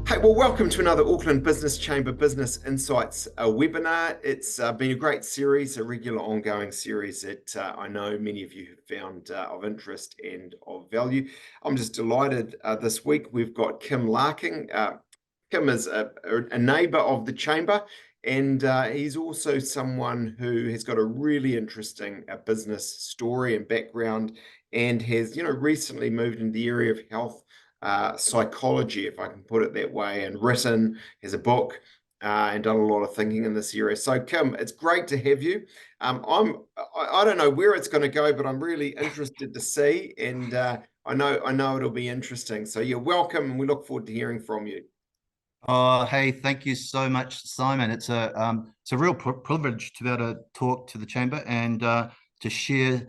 Hey, well, welcome to another Auckland Business Chamber Business Insights webinar. It's been a great series, a regular ongoing series that I know many of you have found of interest and of value. I'm just delighted this week we've got Kim Larking. Kim is a neighbour of the Chamber, and he's also someone who has got a really interesting business story and background, and has, recently moved into the area of health psychology, if I can put it that way, and written, has a book, and done a lot of thinking in this area. So, Kim, it's great to have you. I don't know where it's going to go, but I'm really interested to see, and I know it'll be interesting. So, you're welcome, and we look forward to hearing from you. Oh, hey, thank you so much, Simon. It's a real privilege to be able to talk to the chamber and to share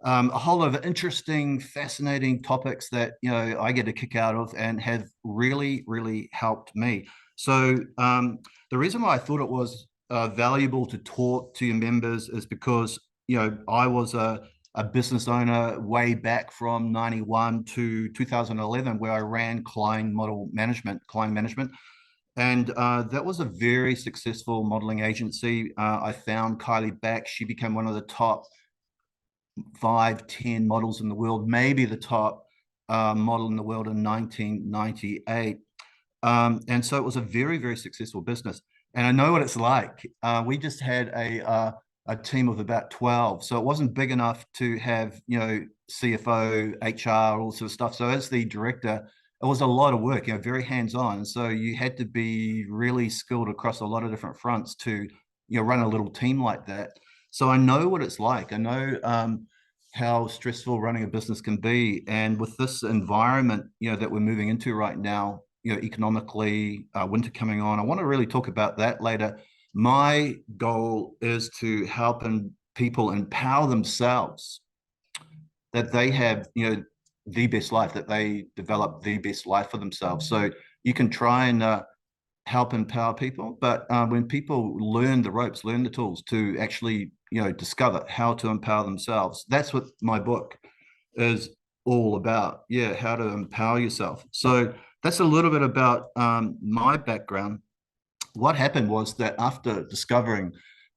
a whole lot of interesting, fascinating topics that I get a kick out of and have really helped me. So the reason why I thought it was valuable to talk to your members is because I was a business owner way back from 91 to 2011, where I ran client management. And that was a very successful modeling agency. I found Kylie Beck. She became one of the top 5, 10 models in the world, maybe the top model in the world in 1998. And so it was a very successful business. And I know what it's like. We just had a team of about 12. So it wasn't big enough to have, CFO, HR, all sort of stuff. So as the director, it was a lot of work, very hands-on. And so you had to be really skilled across a lot of different fronts to, run a little team like that. So I know what it's like. I know how stressful running a business can be. And with this environment, that we're moving into right now, economically, winter coming on, I want to really talk about that later. My goal is to help people empower themselves, that they have, the best life, that they develop the best life for themselves. So you can try and help empower people, but when people learn the ropes, learn the tools to actually, discover how to empower themselves, that's what my book is all about. Yeah, how to empower yourself. So that's a little bit about my background. What happened was that after discovering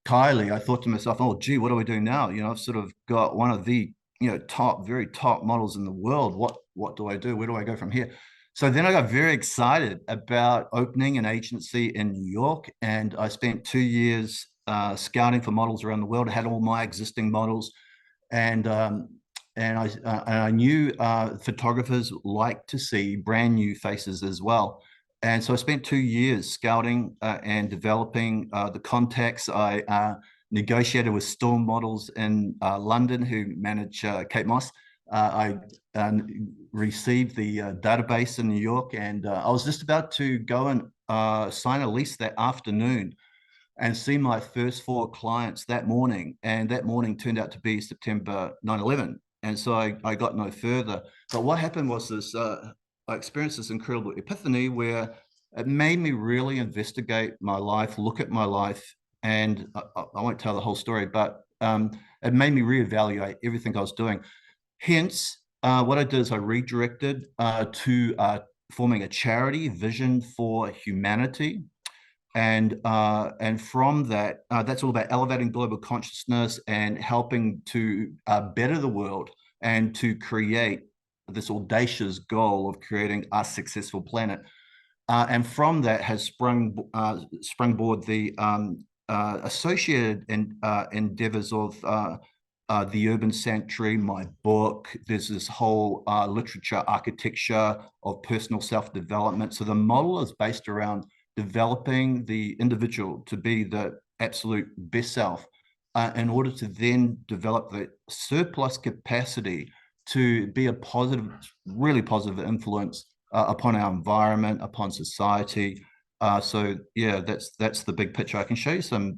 Kylie, I thought to myself, oh, gee, what do I do now? I've sort of got one of the, very top models in the world. What do I do? Where do I go from here? So then I got very excited about opening an agency in New York, and I spent 2 years scouting for models around the world. I had all my existing models, and I knew photographers like to see brand new faces as well. And so I spent 2 years scouting and developing the contacts. I negotiated with Storm Models in London, who manage Kate Moss. I received the database in New York, and I was just about to go and sign a lease that afternoon and see my first 4 clients that morning. And that morning turned out to be September 9/11. And so I got no further. But what happened was this, I experienced this incredible epiphany where it made me really investigate my life, look at my life. And I won't tell the whole story, but it made me reevaluate everything I was doing. Hence, what I did is I redirected to forming a charity, Vision for Humanity. And from that, that's all about elevating global consciousness and helping to better the world and to create this audacious goal of creating a successful planet. And from that has sprungboard the associated endeavors of the Urban Sanctuary, my book. There's this whole literature, architecture of personal self-development. So the model is based around developing the individual to be the absolute best self in order to then develop the surplus capacity to be a positive, really positive influence upon our environment, upon society. So yeah, that's the big picture. I can show you some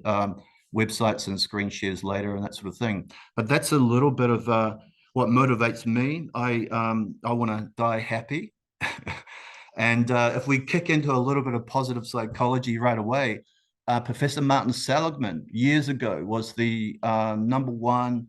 websites and screen shares later and that sort of thing. But that's a little bit of what motivates me. I want to die happy. And if we kick into a little bit of positive psychology right away, Professor Martin Seligman years ago was the #1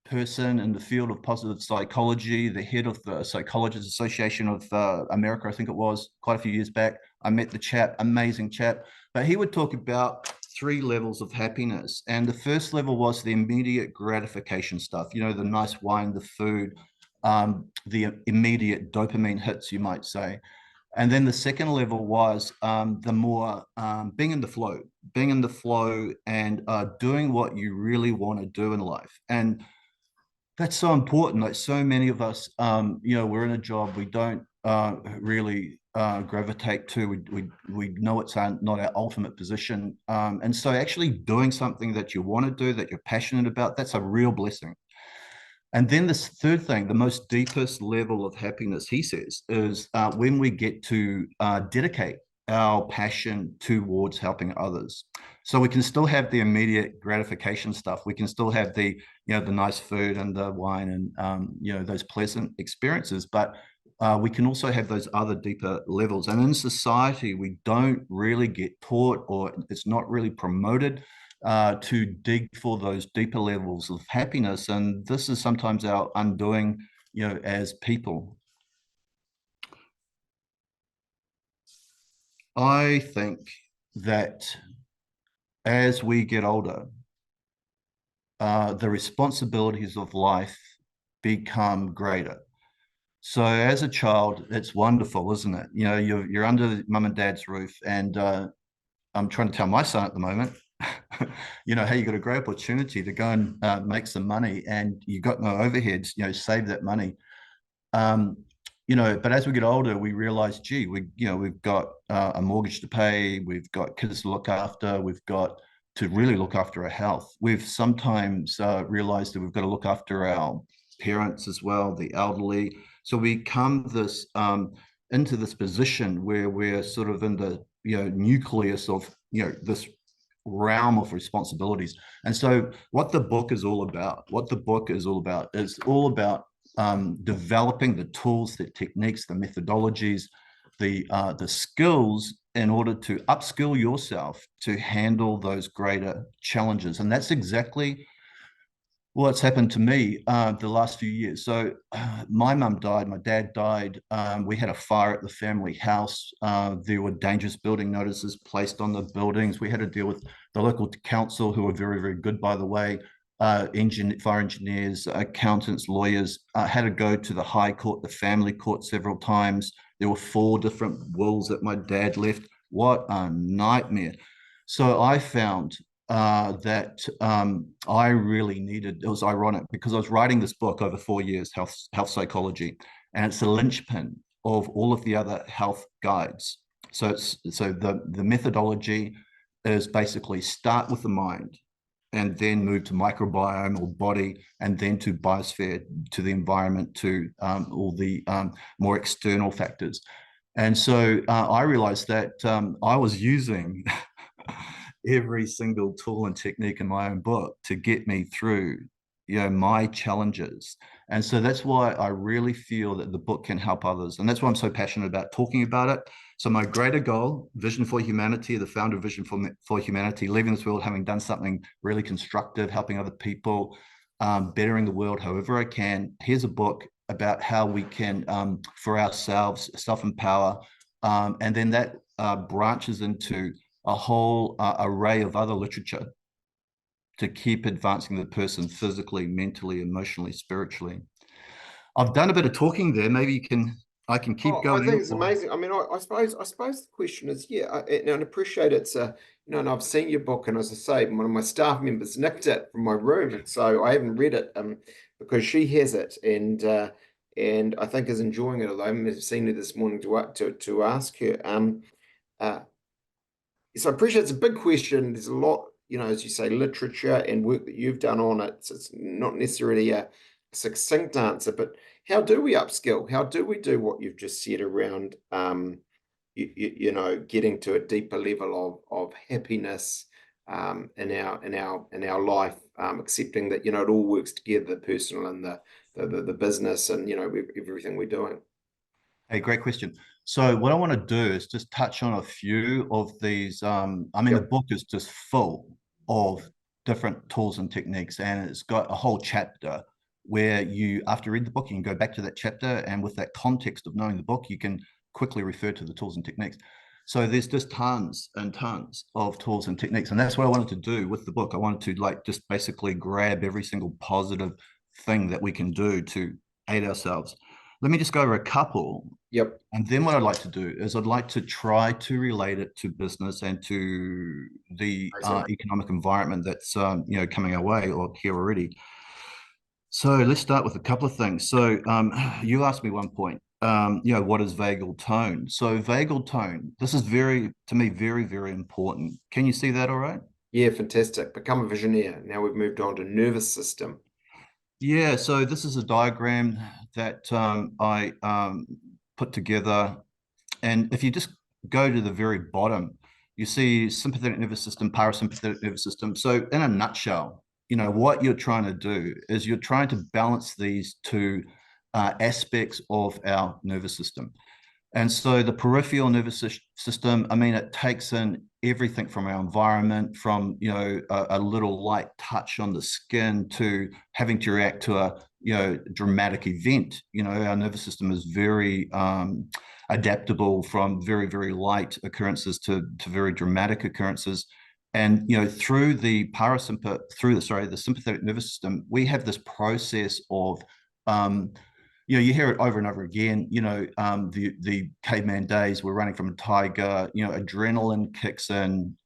person in the field of positive psychology, the head of the Psychologists Association of America, I think it was, quite a few years back. I met the chap, amazing chap, but he would talk about three levels of happiness. And the first level was the immediate gratification stuff, you know, the nice wine, the food, the immediate dopamine hits, you might say. And then the second level was the more being in the flow and doing what you really want to do in life. And that's so important. Like so many of us, you know, we're in a job we don't really gravitate to. We know it's not our ultimate position. And so actually doing something that you want to do, that you're passionate about, that's a real blessing. And then this third thing, the most deepest level of happiness, he says, is when we get to dedicate our passion towards helping others. So we can still have the immediate gratification stuff. We can still have the, you know, the nice food and the wine and, you know, those pleasant experiences. But we can also have those other deeper levels. And in society, we don't really get taught, or it's not really promoted to dig for those deeper levels of happiness. And this is sometimes our undoing, you know, as people. I think that as we get older, the responsibilities of life become greater. So as a child, it's wonderful, isn't it? You know, you're under mum and dad's roof, and I'm trying to tell my son at the moment, you know, hey, you got a great opportunity to go and make some money, and you got no overheads. You know, save that money. Um, you know, but as we get older, we realize, gee, we've got a mortgage to pay, we've got kids to look after, we've got to really look after our health. We've sometimes realized that we've got to look after our parents as well, the elderly. So we come this into this position where we're sort of in the, you know, nucleus of, you know, this realm of responsibilities. And so what the book is all about, is all about developing the tools, the techniques, the methodologies, the skills in order to upskill yourself to handle those greater challenges. And that's exactly what's happened to me the last few years. So my mum died, my dad died. We had a fire at the family house. There were dangerous building notices placed on the buildings. We had to deal with the local council, who were very, very good, by the way. Fire engineers, accountants, lawyers, had to go to the high court, the family court several times. There were 4 different wills that my dad left. What a nightmare. So I found that I really needed. It was ironic because I was writing this book over 4 years, health psychology, and it's a linchpin of all of the other health guides. So the methodology is basically start with the mind, and then move to microbiome or body, and then to biosphere, to the environment, to all the more external factors. And so I realized that I was using every single tool and technique in my own book to get me through, you know, my challenges. And so that's why I really feel that the book can help others, and that's why I'm so passionate about talking about it. So my greater goal, vision for humanity, the founder of Vision for Humanity, leaving this world having done something really constructive, helping other people, bettering the world however I can. Here's a book about how we can, for ourselves, self-empower, and then that branches into a whole array of other literature to keep advancing the person physically, mentally, emotionally, spiritually. I've done a bit of talking there. Maybe I can keep Oh, I going. think it's amazing. I mean, I suppose the question is, yeah, and I appreciate it's and I've seen your book, and as I say, one of my staff members nicked it from my room, and so I haven't read it, because she has it, and I think is enjoying it. Although I haven't seen it this morning to ask her. Uh, so I appreciate it's a big question. There's a lot, as you say, literature and work that you've done on it. So it's not necessarily a succinct answer, but how do we upskill? How do we do what you've just said around, getting to a deeper level of happiness in our life, accepting that it all works together, the personal and the business, and everything we're doing. Hey, great question. So what I want to do is just touch on a few of these. I mean, the Yep. book is just full of different tools and techniques, and it's got a whole chapter where you, after you read the book, you can go back to that chapter, and with that context of knowing the book, you can quickly refer to the tools and techniques. So there's just tons and tons of tools and techniques, and that's what I wanted to do with the book. I wanted to like just basically grab every single positive thing that we can do to aid ourselves. Let me just go over a couple. Yep. And then what I'd like to do is I'd like to try to relate it to business and to the Amazing. economic environment that's coming our way or here already. So let's start with a couple of things. So you asked me one point, what is vagal tone? So vagal tone, this is very, to me, very, very important. Can you see that all right? Yeah, fantastic. Become a visionaire. Now we've moved on to nervous system. Yeah, so this is a diagram that I put together. And if you just go to the very bottom, you see sympathetic nervous system, parasympathetic nervous system. So in a nutshell, what you're trying to do is you're trying to balance these two aspects of our nervous system. And so the peripheral nervous system, I mean, it takes in everything from our environment, from, a little light touch on the skin to having to react to a, dramatic event. Our nervous system is very adaptable from very, very light occurrences to very dramatic occurrences. And, through the sympathetic nervous system, we have this process of, you hear it over and over again. The caveman days, we're running from a tiger. Adrenaline kicks in.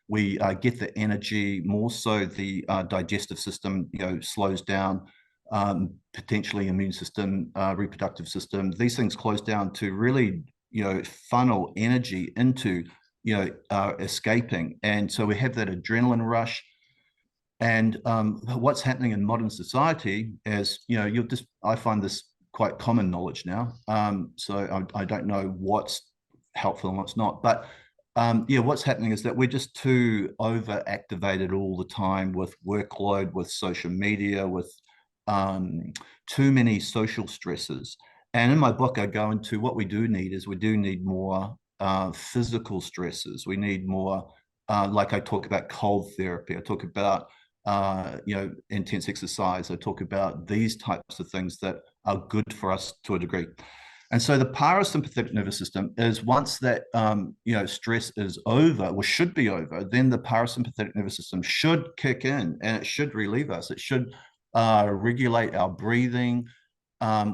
We get the energy. More so, the digestive system, slows down. Potentially, immune system, reproductive system. These things close down to really, funnel energy into, escaping. And so we have that adrenaline rush. And what's happening in modern society is, I find this quite common knowledge now. So I don't know what's helpful and what's not. But what's happening is that we're just too overactivated all the time with workload, with social media, with too many social stresses. And in my book, I go into what we do need is we do need more physical stresses. We need more, like I talk about cold therapy. I talk about intense exercise. I talk about these types of things that are good for us to a degree. And so the parasympathetic nervous system is once that stress is over, or should be over, then the parasympathetic nervous system should kick in and it should relieve us. It should regulate our breathing.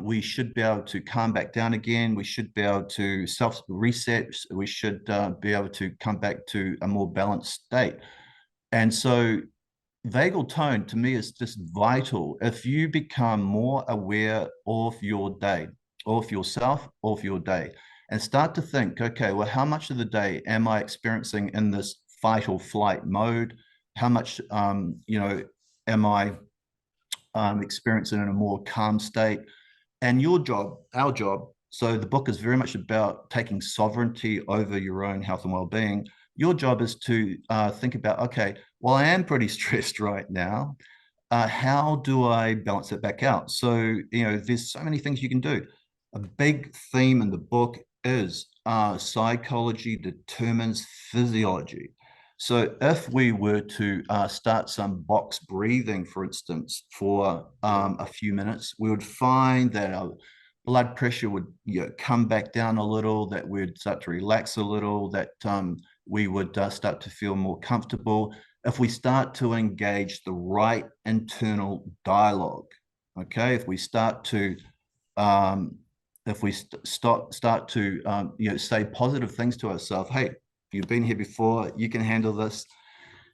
We should be able to calm back down again. We should be able to self-reset. We should be able to come back to a more balanced state. And so vagal tone to me is just vital. If you become more aware of your day, of yourself, of your day, and start to think, okay, well, how much of the day am I experiencing in this fight or flight mode? How much, am I experiencing in a more calm state? And your job, our job, so the book is very much about taking sovereignty over your own health and well-being. Your job is to think about, okay, well, I am pretty stressed right now. How do I balance it back out? So, there's so many things you can do. A big theme in the book is psychology determines physiology. So if we were to start some box breathing, for instance, for a few minutes, we would find that our blood pressure would come back down a little, that we'd start to relax a little, that we would start to feel more comfortable. If we start to engage the right internal dialogue, okay, if we start to um, start to say positive things to ourselves. Hey, you've been here before, you can handle this.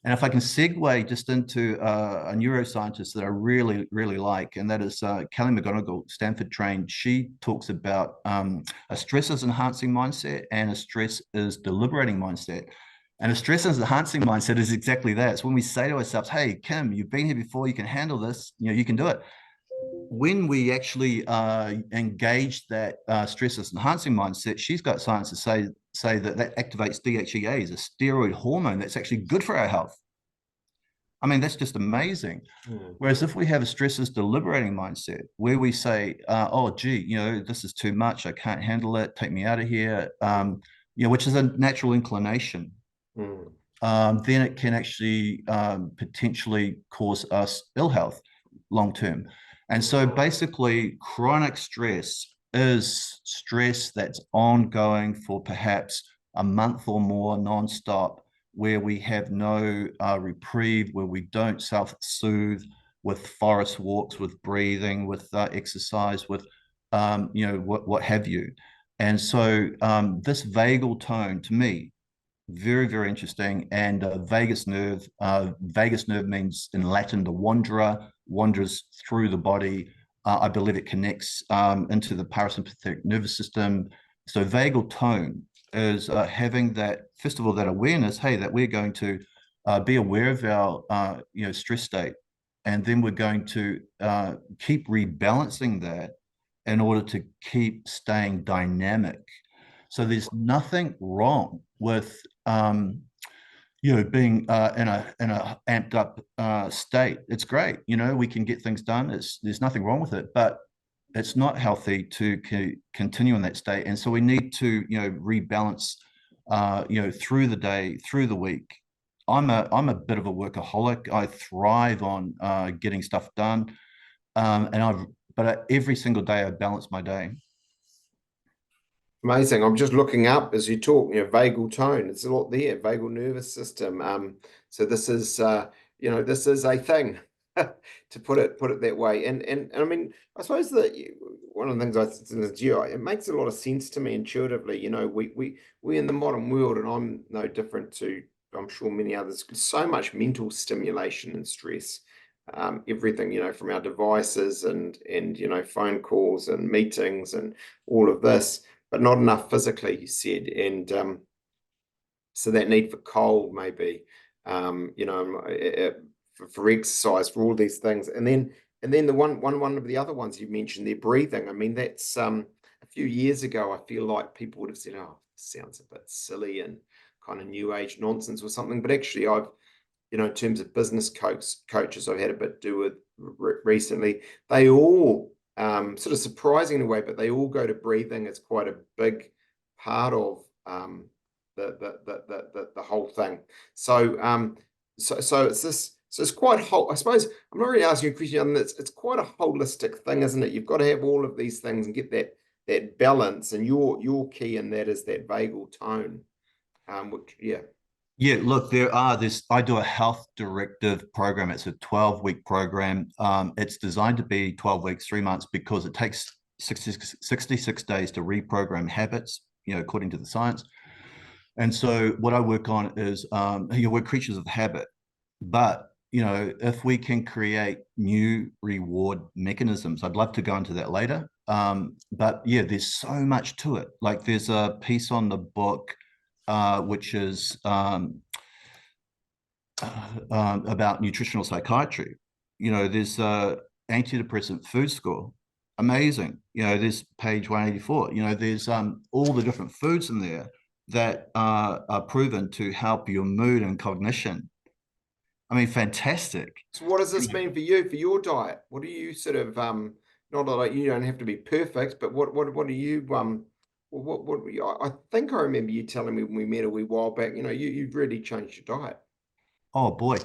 And if I can segue just into a neuroscientist that I really, really like, and that is Kelly McGonigal, Stanford trained. She talks about a stress is enhancing mindset and a stress is deliberating mindset. And a stress is enhancing mindset is exactly that. It's when we say to ourselves, hey, Kim, you've been here before, you can handle this, you can do it. When we actually engage that stress enhancing mindset, she's got science to say that that activates DHEA, a steroid hormone that's actually good for our health. I mean, that's just amazing. Whereas if we have a stresses deliberating mindset where we say, oh, gee, this is too much, I can't handle it, take me out of here, which is a natural inclination, Mm. then it can actually potentially cause us ill health long term. And so basically, chronic stress is stress that's ongoing for perhaps a month or more nonstop, where we have no reprieve, where we don't self-soothe with forest walks, with breathing, with exercise, with what have you. And so this vagal tone to me, very, very interesting. And vagus nerve means in Latin the wanderer, wanders through the body. I believe it connects into the parasympathetic nervous system. So vagal tone is having that, first of all, that awareness, hey, that we're going to be aware of our stress state, and then we're going to keep rebalancing that in order to keep staying dynamic. So there's nothing wrong with being in a amped up state. It's great. We can get things done. There's nothing wrong with it, but it's not healthy to continue in that state. And so we need to rebalance through the day, through the week. I'm a bit of a workaholic. I thrive on getting stuff done, but every single day I balance my day. Amazing. I'm just looking up as you talk, vagal tone. It's a lot there, vagal nervous system. So this is this is a thing to put it that way. And I mean, I suppose that one of the things I said to you, it makes a lot of sense to me intuitively. We in the modern world, and I'm no different to I'm sure many others, so much mental stimulation and stress. Everything, from our devices and phone calls and meetings and all of this, but not enough physically, you said. And so that need for cold, maybe, for exercise, for all these things. And then the one of the other ones you mentioned, their breathing. I mean, that's a few years ago, I feel like people would have said, oh, this sounds a bit silly and kind of new age nonsense or something. But actually, I've in terms of business coaches I've had a bit to do with recently, they all sort of surprising in a way, but they all go to breathing as quite a big part of the whole thing. So it's this. So it's quite whole. I suppose I'm not really asking you a question. It's quite a holistic thing, isn't it? You've got to have all of these things and get that balance. And your key in that is that vagal tone. Which yeah. Yeah, look, there are this. I do a health directive program. It's a 12-week program. It's designed to be 12 weeks, 3 months, because it takes 66 days to reprogram habits, according to the science. And so what I work on is, we're creatures of habit, but if we can create new reward mechanisms, I'd love to go into that later. But yeah, there's so much to it. Like there's a piece on the book, which is about nutritional psychiatry. There's antidepressant food score. Amazing. There's page 184. There's all the different foods in there that are proven to help your mood and cognition. I mean, fantastic. So what does this mean for you, for your diet? What do you sort of not that you don't have to be perfect, but what do you I think I remember you telling me when we met a wee while back, you've really changed your diet. Oh boy,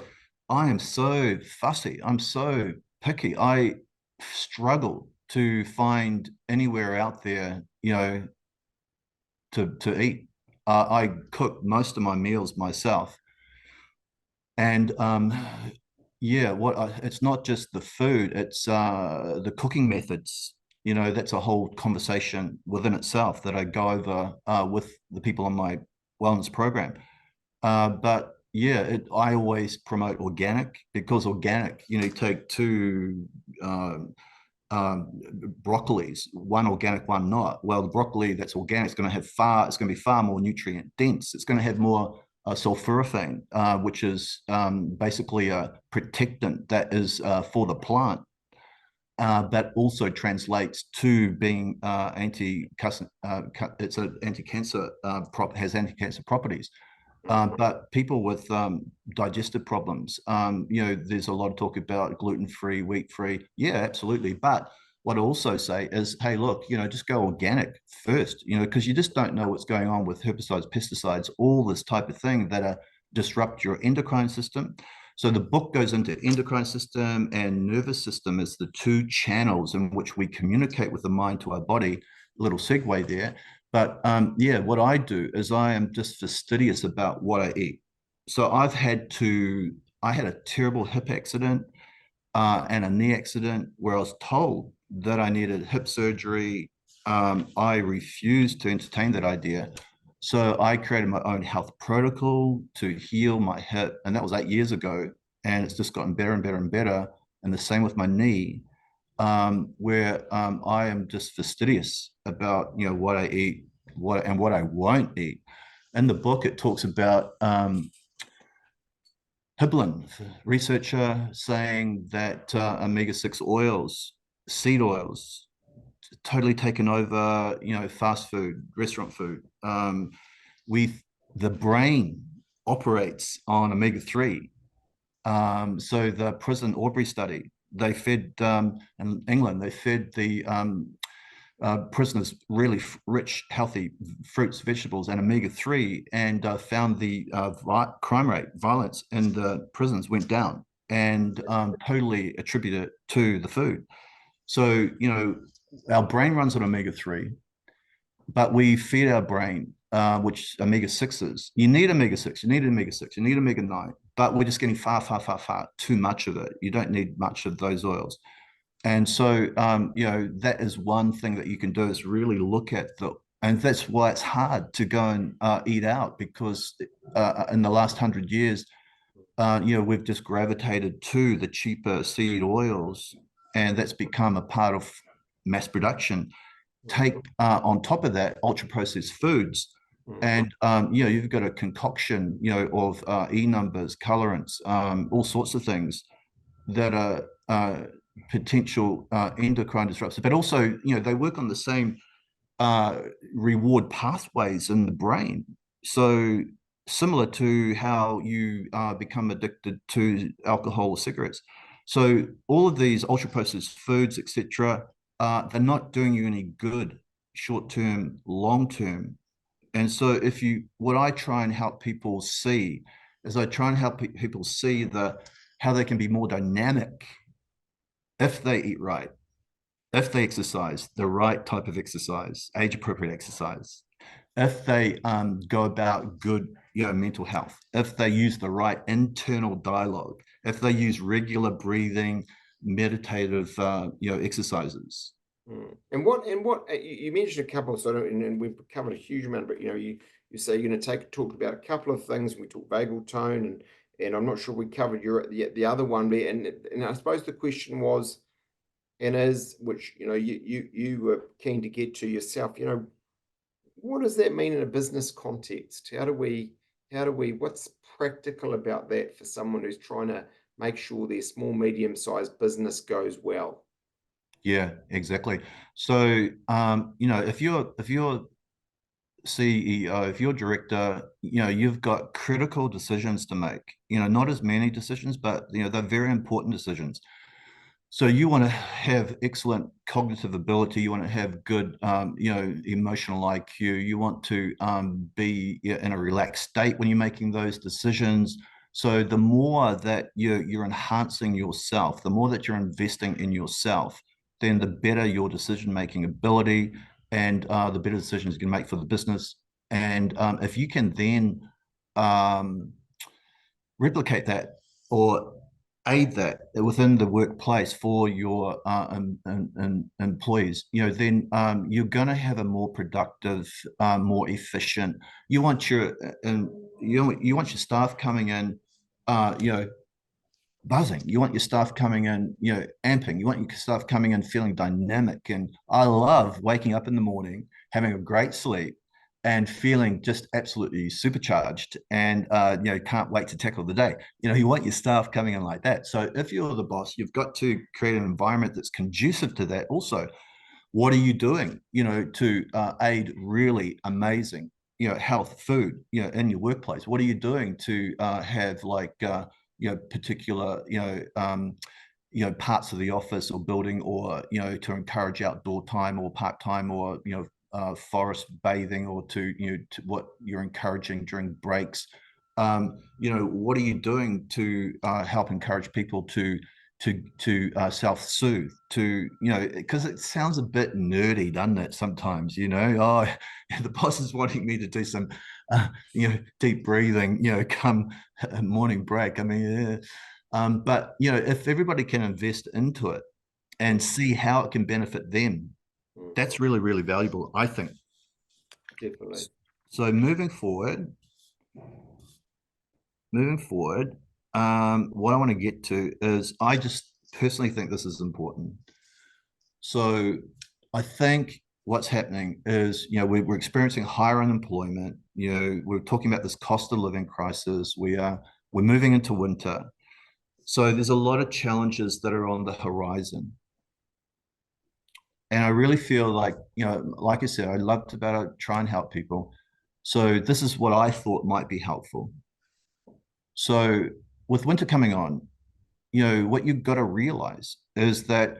I am so fussy. I'm so picky. I struggle to find anywhere out there, to eat. I cook most of my meals myself, and yeah, it's not just the food; it's the cooking methods. That's a whole conversation within itself that I go over with the people on my wellness program. But yeah, I always promote organic, because organic, take two broccolis, one organic, one not. Well, the broccoli that's organic is going to it's going to be far more nutrient dense. It's going to have more sulforaphane, which is basically a protectant that is for the plant. That also translates to being it's an anti-cancer has anti-cancer properties. But people with digestive problems, there's a lot of talk about gluten-free, wheat-free. Yeah, absolutely. But what I also say is, hey, look, just go organic first, because you just don't know what's going on with herbicides, pesticides, all this type of thing that disrupt your endocrine system. So the book goes into endocrine system and nervous system as the two channels in which we communicate with the mind to our body. Little segue there. But yeah, what I do is I am just fastidious about what I eat. So I had a terrible hip accident and a knee accident where I was told that I needed hip surgery. I refused to entertain that idea. So I created my own health protocol to heal my hip. And that was 8 years ago. And it's just gotten better and better and better. And the same with my knee, where I am just fastidious about, what I eat, what I won't eat. In the book, it talks about Hibbelin, researcher, saying that omega-6 oils, seed oils, totally taken over, fast food, restaurant food. We, the brain operates on omega-3. So the Prison Aubrey study, they fed in England, they fed the prisoners really rich, healthy fruits, vegetables, and omega-3, and found the crime rate, violence in the prisons went down, and totally attributed it to the food. So, our brain runs on omega-3, but we feed our brain, which omega-6s. You need omega-6, you need omega-6, you need omega-9, but we're just getting far, far, far, far too much of it. You don't need much of those oils. And so, that is one thing that you can do is really look at and that's why it's hard to go and eat out because in the last 100 years, we've just gravitated to the cheaper seed oils, and that's become a part of mass production. Take on top of that ultra processed foods, and you've got a concoction, of E numbers, colorants, all sorts of things that are potential endocrine disruptors, but also, they work on the same reward pathways in the brain. So similar to how you become addicted to alcohol or cigarettes. So all of these ultra processed foods, etc., they're not doing you any good short term, long term. And so what I try and help people see is I try and help people see how they can be more dynamic if they eat right, if they exercise the right type of exercise, age appropriate exercise, if they go about good, mental health, if they use the right internal dialogue, if they use regular breathing, meditative, exercises. And what you mentioned a couple of and we've covered a huge amount, but you say you're going to talk about a couple of things. We talk vagal tone, and I'm not sure we covered the other one, but and I suppose the question was and is which you were keen to get to yourself. What does that mean in a business context? How do we what's practical about that for someone who's trying to make sure their small, medium-sized business goes well? Yeah, exactly. So, if you're CEO, if you're director, you've got critical decisions to make. Not as many decisions, but they're very important decisions. So you want to have excellent cognitive ability. You want to have good, emotional IQ. You want to be in a relaxed state when you're making those decisions. So the more that you're enhancing yourself, the more that you're investing in yourself, then the better your decision-making ability and the better decisions you can make for the business. And if you can then um, replicate that or aid that within the workplace for your employees, then you're going to have a more productive, more efficient. You want your and you want your staff coming in, buzzing. You want your staff coming in, amping. You want your staff coming in feeling dynamic. And I love waking up in the morning, having a great sleep, and feeling just absolutely supercharged and can't wait to tackle the day. You want your staff coming in like that. So if you're the boss, you've got to create an environment that's conducive to that. Also, what are you doing, to aid really amazing, health food, in your workplace? What are you doing to have like, particular, parts of the office or building, or, to encourage outdoor time or park time, or, forest bathing, or to what you're encouraging during breaks. What are you doing to help encourage people to self-soothe, because it sounds a bit nerdy, doesn't it, sometimes, oh, the boss is wanting me to do some deep breathing, come morning break. I mean, but if everybody can invest into it and Mm, see how it can benefit them, mm, that's really, really valuable, I think. definitely. So moving forward, what I want to get to is I just personally think this is important. So I think what's happening is, we're experiencing higher unemployment. We're talking about this cost of living crisis. We're moving into winter. So there's a lot of challenges that are on the horizon. And I really feel like, like I said, I love to better try and help people. So this is what I thought might be helpful. So with winter coming on, what you've got to realize is that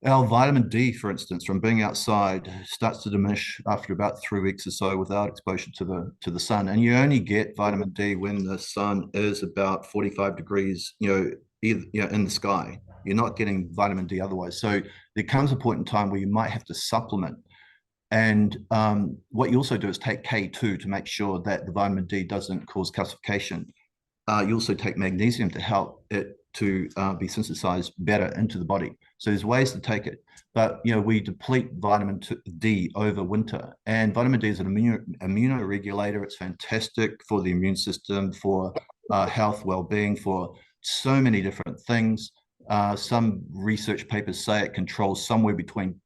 our vitamin D, for instance, from being outside starts to diminish after about 3 weeks or so without exposure to the sun. And you only get vitamin D when the sun is about 45 degrees, in the sky. You're not getting vitamin D otherwise. So there comes a point in time where you might have to supplement. And what you also do is take K2 to make sure that the vitamin D doesn't cause calcification. You also take magnesium to help it to be synthesized better into the body. So there's ways to take it, but we deplete vitamin D over winter, and vitamin D is an immunoregulator. It's fantastic for the immune system, for health, well-being, for so many different things. Some research papers say it controls somewhere between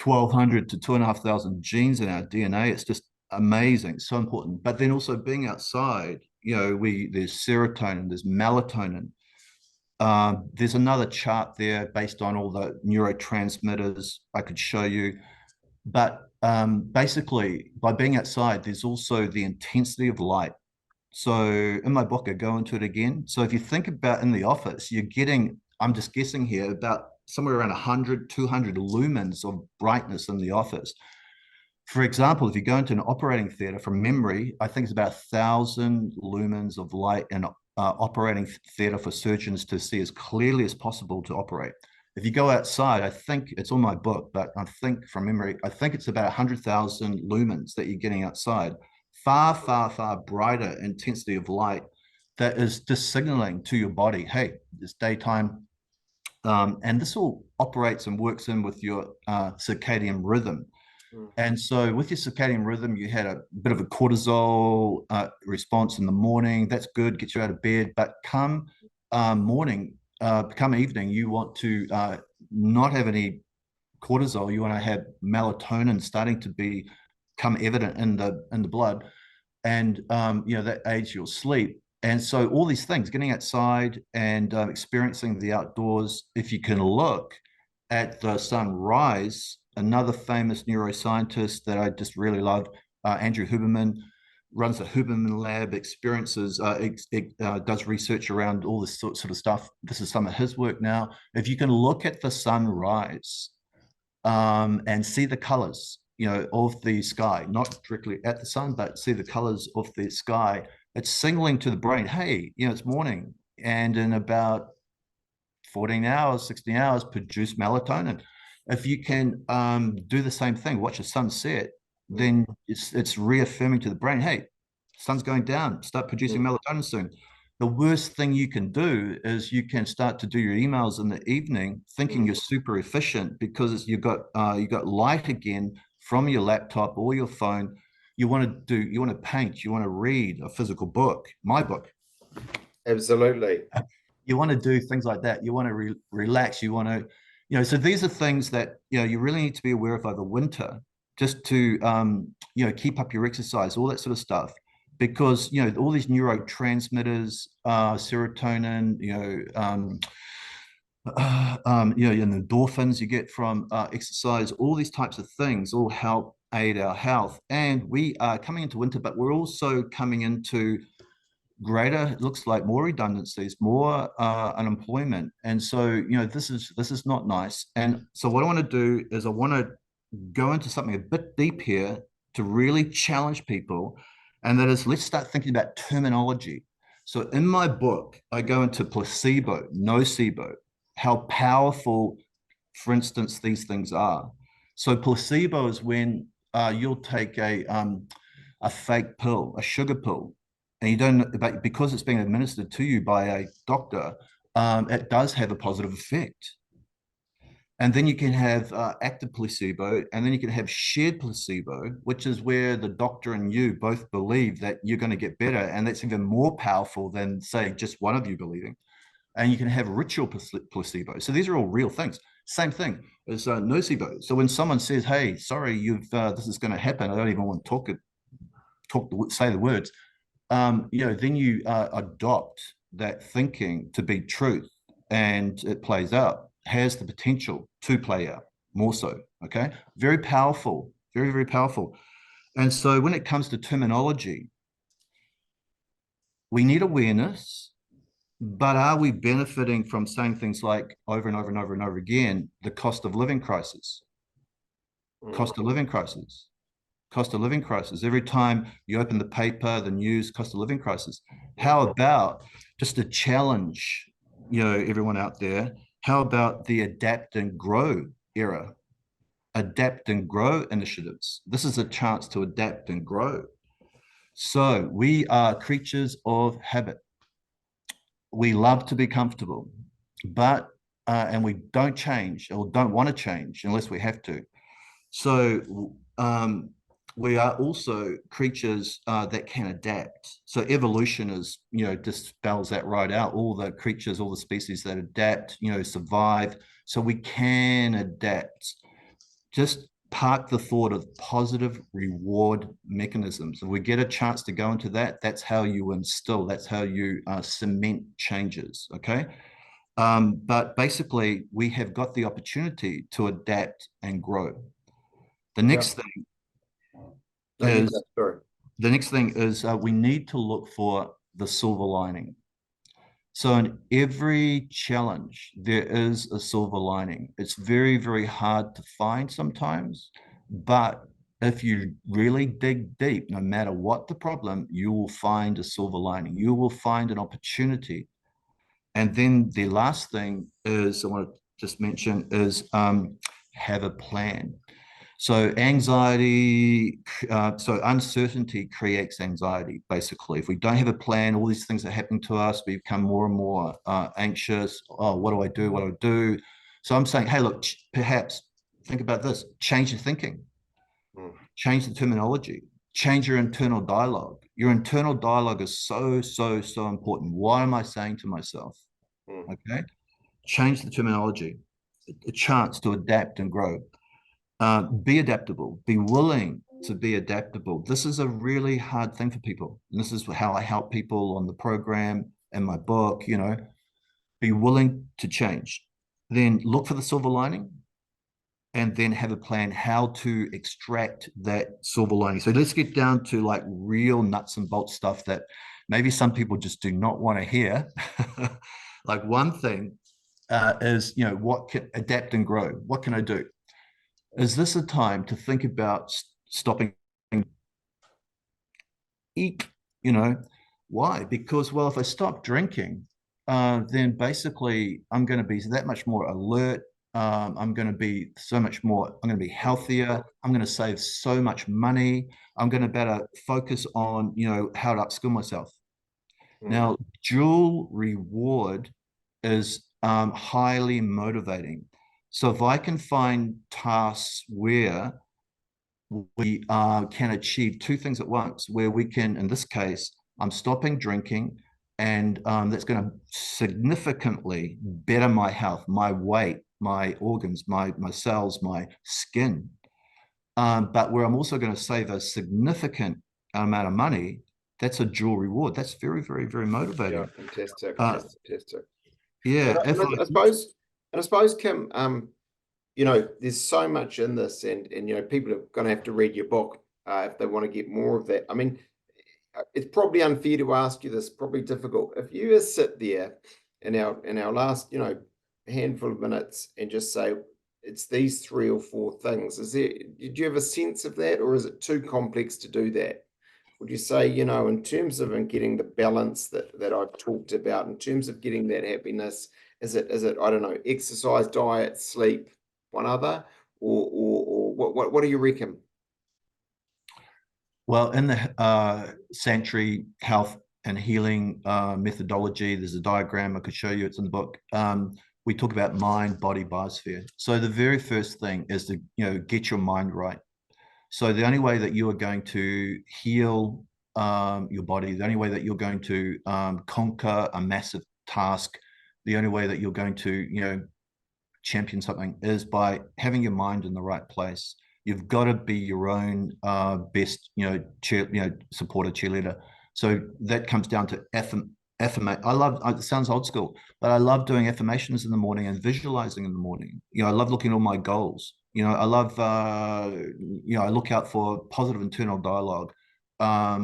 1,200 to 2,500 genes in our DNA. It's just amazing, so important. But then also being outside, there's serotonin, there's melatonin. There's another chart there based on all the neurotransmitters I could show you. But basically, by being outside, there's also the intensity of light. So in my book, I go into it again. So if you think about in the office, you're getting, I'm just guessing here, about somewhere around 100, 200 lumens of brightness in the office. For example, if you go into an operating theater from memory, I think it's about 1,000 lumens of light in operating theater for surgeons to see as clearly as possible to operate. If you go outside, I think it's on my book, but I think from memory, I think it's about 100,000 lumens that you're getting outside. Far, far, far brighter intensity of light that is just signaling to your body, hey, it's daytime. And this all operates and works in with your circadian rhythm. Mm, And so with your circadian rhythm, you had a bit of a cortisol response in the morning. That's good, gets you out of bed. But come come evening, you want to not have any cortisol. You want to have melatonin starting to become evident in the blood, and that aids your sleep. And so all these things, getting outside and experiencing the outdoors, if you can look at the sunrise, another famous neuroscientist that I just really love, Andrew Huberman, runs the Huberman Lab, does research around all this sort of stuff. This is some of his work now. If you can look at the sunrise and see the colors, of the sky, not directly at the sun, but see the colors of the sky. It's signaling to the brain, hey, it's morning, and in about 14 hours, 16 hours, produce melatonin. If you can do the same thing, watch the sunset, mm, then it's reaffirming to the brain, hey, sun's going down, start producing mm, melatonin soon. The worst thing you can do is you can start to do your emails in the evening thinking mm. you're super efficient because you've got light again from your laptop or your phone. You want to paint, you want to read a physical book, my book. Absolutely. You want to do things like that. You want to relax. You want to, so these are things that, you really need to be aware of over winter, just to, keep up your exercise, all that sort of stuff. Because, all these neurotransmitters, serotonin, and endorphins you get from exercise, all these types of things all help aid our health. And we are coming into winter, but we're also coming into greater, it looks like more redundancies, more unemployment. And so, this is not nice. And so what I want to do is I want to go into something a bit deep here to really challenge people And that is, let's start thinking about terminology. So in my book, I go into placebo, nocebo, how powerful, for instance, these things are. So placebo is when you'll take a fake pill, a sugar pill, and you don't, but because it's being administered to you by a doctor, it does have a positive effect. And then you can have active placebo, and then you can have shared placebo, which is where the doctor and you both believe that you're going to get better. And that's even more powerful than, say, just one of you believing. And you can have ritual placebo. So these are all real things. Same thing as nocebo. So when someone says, "Hey, sorry, you've this is going to happen," I don't even want to say the words. Then you adopt that thinking to be truth, and it plays out, has the potential to play out more so. Okay, very powerful, very, very powerful. And so when it comes to terminology, we need awareness, but are we benefiting from saying things like over and over and over and over again, the cost of living crisis, Mm. cost of living crisis, cost of living crisis. Every time you open the paper, the news, cost of living crisis. How about just a challenge, everyone out there? How about the adapt and grow era? Adapt and grow initiatives. This is a chance to adapt and grow. So we are creatures of habit. We love to be comfortable, but and we don't change or don't want to change unless we have to. So we are also creatures that can adapt. So evolution is, just spells that right out. All the creatures, all the species that adapt, survive. So we can adapt. Just park the thought of positive reward mechanisms. If we get a chance to go into that, that's how you instill, that's how you cement changes. Okay. But basically, we have got the opportunity to adapt and grow. The Yeah. next thing No, you go. is Sorry. we need to look for the silver lining. So in every challenge, there is a silver lining. It's very, very hard to find sometimes, but if you really dig deep, no matter what the problem, you will find a silver lining. You will find an opportunity. And then the last thing is I want to just mention is have a plan. So uncertainty creates anxiety, basically. If we don't have a plan, all these things are happening to us, we become more and more anxious. Oh, what do I do? What do I do? So I'm saying, hey, look, perhaps think about this, change your thinking, Mm. change the terminology, change your internal dialogue. Your internal dialogue is so, so, so important. What am I saying to myself? Mm. Okay. Change the terminology, a chance to adapt and grow. Be adaptable, be willing to be adaptable. This is a really hard thing for people. And this is how I help people on the program and my book, be willing to change. Then look for the silver lining and then have a plan how to extract that silver lining. So let's get down to like real nuts and bolts stuff that maybe some people just do not want to hear. Like one thing is, what can adapt and grow? What can I do? Is this a time to think about stopping? Eek, you know, why? Because, well, if I stop drinking, then basically I'm going to be that much more alert. I'm going to be so much more, I'm going to be healthier. I'm going to save so much money. I'm going to better focus on, how to upskill myself. Mm. Now, dual reward is highly motivating. So if I can find tasks where we can achieve two things at once, where we can, in this case, I'm stopping drinking, and that's going to significantly better my health, my weight, my organs, my cells, my skin. But where I'm also going to save a significant amount of money, that's a dual reward. That's very, very, very Yeah, motivating. fantastic, Uh, fantastic. yeah, if I, I suppose, Kim, there's so much in this, and people are going to have to read your book if they want to get more of that. I mean, it's probably unfair to ask you this, probably difficult. If you just sit there in our last, handful of minutes and just say it's these three or four things, did you have a sense of that, or is it too complex to do that? would you say, in terms of in getting the balance that I've talked about, in terms of getting that happiness, is it, I don't know, exercise, diet, sleep, one other, or what do you reckon? Well, in the Sanctuary Health and Healing methodology, there's a diagram I could show you. It's in the book. We talk about mind, body, biosphere. So the very first thing is to get your mind right. So the only way that you are going to heal your body, the only way that you're going to conquer a massive task, the only way that you're going to champion something is by having your mind in the right place. You've got to be your own best, supporter, cheerleader. So that comes down to affirmation. I love. It sounds old school, but I love doing affirmations in the morning and visualizing in the morning. I love looking at all my goals. I love. I look out for positive internal dialogue. I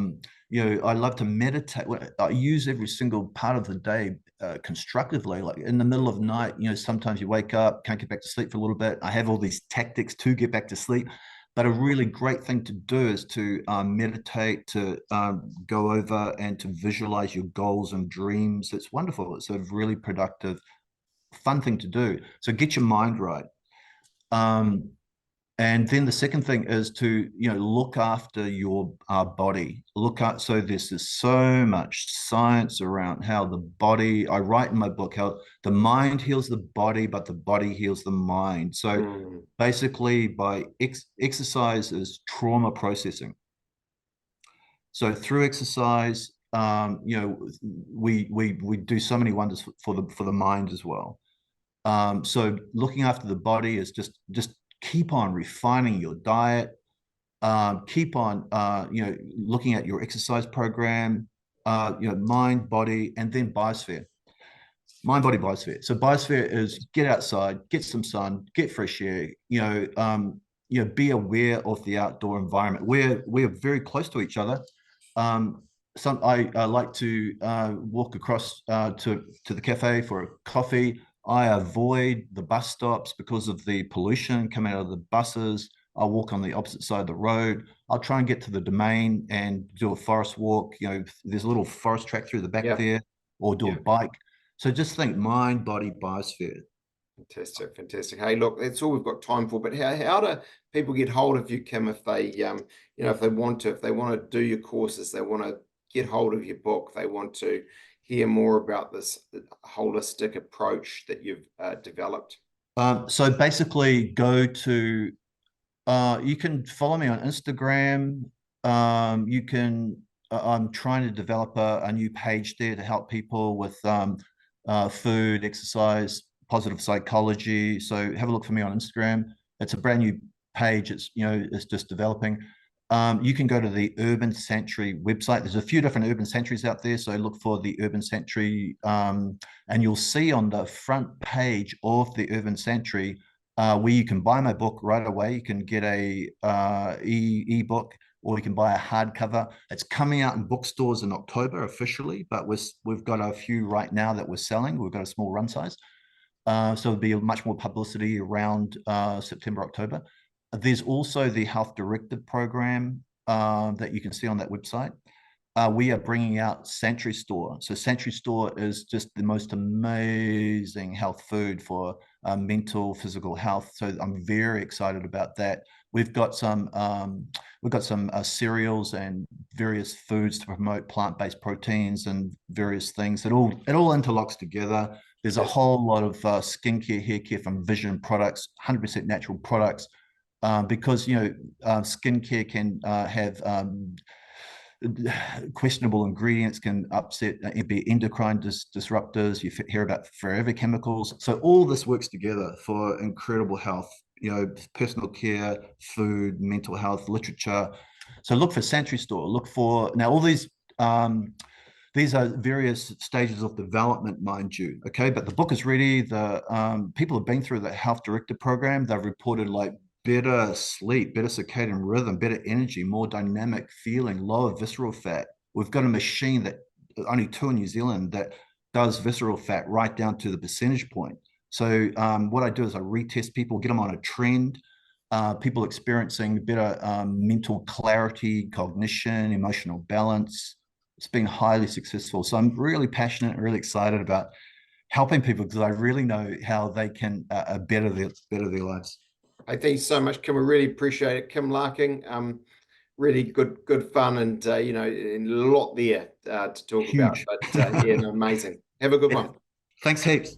love to meditate. I use every single part of the day constructively. Like in the middle of the night, sometimes you wake up, can't get back to sleep for a little bit. I have all these tactics to get back to sleep. But a really great thing to do is to meditate, to go over and to visualize your goals and dreams. It's wonderful. It's a really productive, fun thing to do. So get your mind right. Um, and then the second thing is to look after your body. Look at so there's so much science around how the body. I write in my book how the mind heals the body, but the body heals the mind. So Mm, basically, by exercise is trauma processing. So through exercise, we do so many wonders for the mind as well. So looking after the body is just keep on refining your diet, keep on looking at your exercise program, mind, body, and then biosphere. Mind, body, biosphere. So biosphere is get outside, get some sun, get fresh air. Be aware of the outdoor environment. We're very close to each other. Um, I like to walk across to the cafe for a coffee. I avoid the bus stops because of the pollution coming out of the buses. I'll walk on the opposite side of the road. I'll try and get to the domain and do a forest walk. There's a little forest track through the back yeah, there, or do a yeah. bike. So just think mind, body, biosphere. Fantastic, fantastic. Hey, look, that's all we've got time for. But how do people get hold of you, Kim, if they if they want to do your courses, they want to get hold of your book, they want to hear more about this holistic approach that you've developed. So basically, go to you can follow me on Instagram. You can. I'm trying to develop a new page there to help people with food, exercise, positive psychology. So have a look for me on Instagram. It's a brand new page. It's just developing. You can go to the Urban Sanctuary website. There's a few different urban sanctuaries out there. So look for the Urban Sanctuary, and you'll see on the front page of the Urban Sanctuary where you can buy my book right away. You can get a ebook, or you can buy a hardcover. It's coming out in bookstores in October officially, but we've got a few right now that we're selling. We've got a small run size. So there'll be much more publicity around September, October. There's also the Health Directive program that you can see on that website. We are bringing out Sanctuary Store. So Sanctuary Store is just the most amazing health food for mental, physical health. So I'm very excited about that. We've got some cereals and various foods to promote plant-based proteins and various things. It all interlocks together. There's a Fantastic. whole lot of skincare, hair care from Vision products, 100% natural products, because skincare can have questionable ingredients, can upset, be endocrine disruptors. You hear about forever chemicals. So all this works together for incredible health. Personal care, food, mental health, literature. So look for Sanctuary Store. Look for now all these. These are various stages of development, mind you. Okay, but the book is ready. The people have been through the health director program. They've reported like better sleep, better circadian rhythm, better energy, more dynamic feeling, lower visceral fat. We've got a machine that only two in New Zealand that does visceral fat right down to the percentage point. So what I do is I retest people, get them on a trend. people experiencing better mental clarity, cognition, emotional balance. It's been highly successful. So I'm really passionate and really excited about helping people because I really know how they can better their lives. Hey, thank you so much, Kim. We really appreciate it. Kim Larking, really good fun, and and a lot there to talk about. Huge. But yeah, no, amazing. Have a good one. Thanks heaps.